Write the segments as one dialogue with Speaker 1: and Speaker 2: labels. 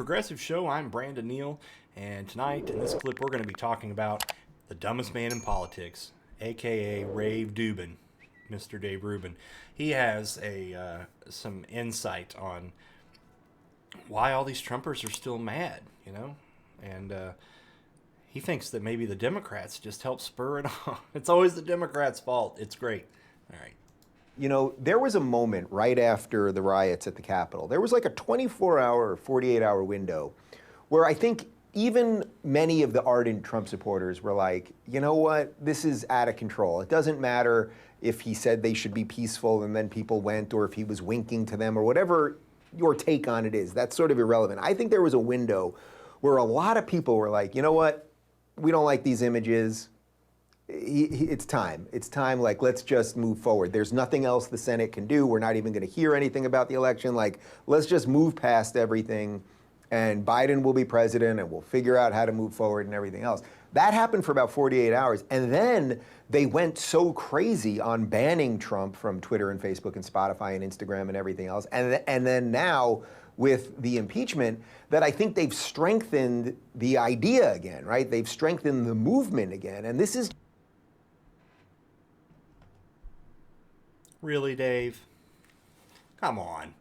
Speaker 1: Progressive Show. I'm Brandon Neal, and tonight in this clip we're going to be talking about the dumbest man in politics, aka Rave Dubin, Mr. Dave Rubin. He has some insight on why all these Trumpers are still mad, and he thinks that maybe the Democrats just help spur it on. It's always the Democrats' fault. It's great. All right.
Speaker 2: There was a moment right after the riots at the Capitol. There was like a 24-hour or 48-hour window where I think even many of the ardent Trump supporters were like, you know what, this is out of control. It doesn't matter if he said they should be peaceful and then people went, or if he was winking to them, or whatever your take on it is. That's sort of irrelevant. I think there was a window where a lot of people were like, you know what, we don't like these images. It's time. It's time. Like, let's just move forward. There's nothing else the Senate can do. We're not even going to hear anything about the election. Like, let's just move past everything, and Biden will be president, and we'll figure out how to move forward and everything else. That happened for about 48 hours. And then they went so crazy on banning Trump from Twitter and Facebook and Spotify and Instagram and everything else. And then now with the impeachment, that I think they've strengthened the idea again, right? They've strengthened the movement again. And this is...
Speaker 1: Really, Dave? Come on.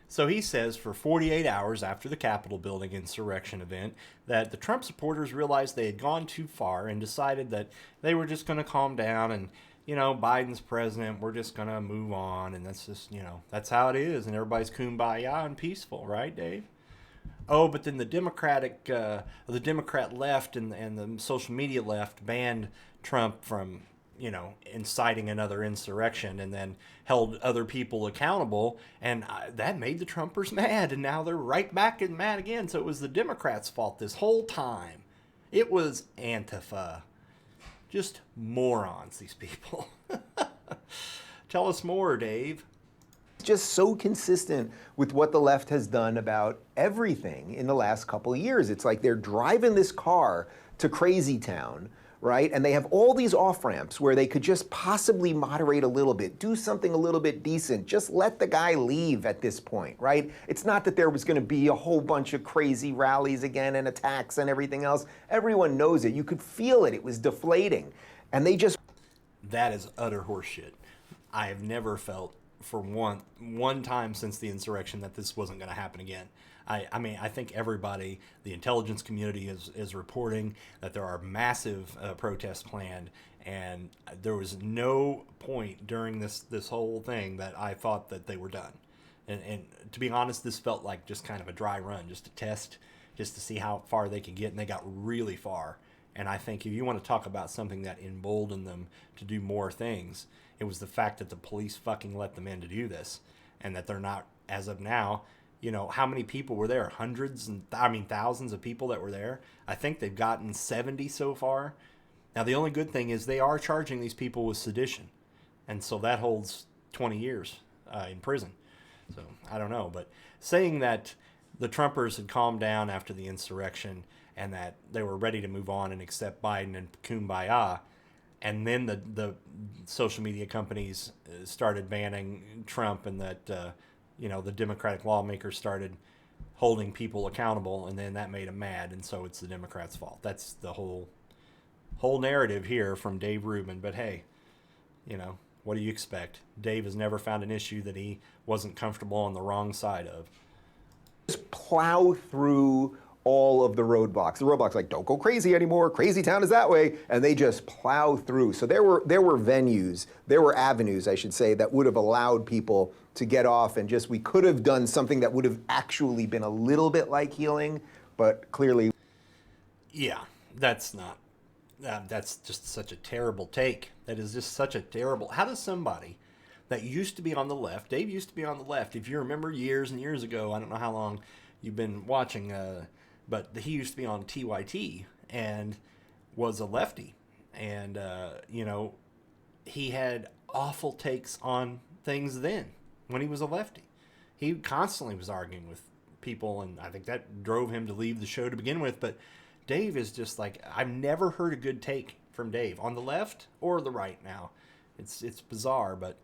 Speaker 1: So he says for 48 hours after the Capitol building insurrection event that the Trump supporters realized they had gone too far and decided that they were just going to calm down and, Biden's president, we're just going to move on, and that's just, that's how it is, and everybody's kumbaya and peaceful, right, Dave? Oh, but then the Democrat left and the social media left banned Trump from inciting another insurrection, and then held other people accountable, and that made the Trumpers mad, and now they're right back and mad again. So it was the Democrats' fault this whole time. It was Antifa. Just morons, these people. Tell us more, Dave.
Speaker 2: Just so consistent with what the left has done about everything in the last couple of years. It's like they're driving this car to Crazy Town, right? And they have all these off-ramps where they could just possibly moderate a little bit, do something a little bit decent, just let the guy leave at this point, right? It's not that there was going to be a whole bunch of crazy rallies again and attacks and everything else. Everyone knows it. You could feel it. It was deflating. And they just...
Speaker 1: That is utter horseshit. I have never felt for one time since the insurrection that this wasn't going to happen again. I think everybody, the intelligence community is reporting that there are massive protests planned, and there was no point during this whole thing that I thought that they were done. And to be honest, this felt like just kind of a dry run, just a test, just to see how far they could get, and they got really far. And I think if you want to talk about something that emboldened them to do more things, it was the fact that the police fucking let them in to do this, and that they're not, as of now, how many people were there? Hundreds and, thousands of people that were there. I think they've gotten 70 so far. Now, the only good thing is they are charging these people with sedition, and so that holds 20 years in prison. So, I don't know, but saying that the Trumpers had calmed down after the insurrection and that they were ready to move on and accept Biden and kumbaya, and then the social media companies started banning Trump, and that the Democratic lawmakers started holding people accountable, and then that made them mad, and so it's the Democrats' fault. That's the whole narrative here from Dave Rubin. But hey, what do you expect? Dave has never found an issue that he wasn't comfortable on the wrong side of.
Speaker 2: Just plow through all of the roadblocks. The roadblocks like, don't go crazy anymore, Crazy Town is that way, and they just plow through. So there were avenues, I should say, that would have allowed people to get off, and we could have done something that would have actually been a little bit like healing, but clearly...
Speaker 1: Yeah, that's just such a terrible take. That is just such a terrible... How does somebody that used to be on the left, Dave used to be on the left, if you remember years and years ago, I don't know how long you've been watching, but he used to be on TYT and was a lefty. And, he had awful takes on things then when he was a lefty. He constantly was arguing with people, and I think that drove him to leave the show to begin with. But Dave is just like, I've never heard a good take from Dave on the left or the right now. It's bizarre, but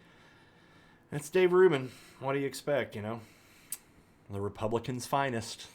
Speaker 1: that's Dave Rubin. What do you expect, The Republicans' finest.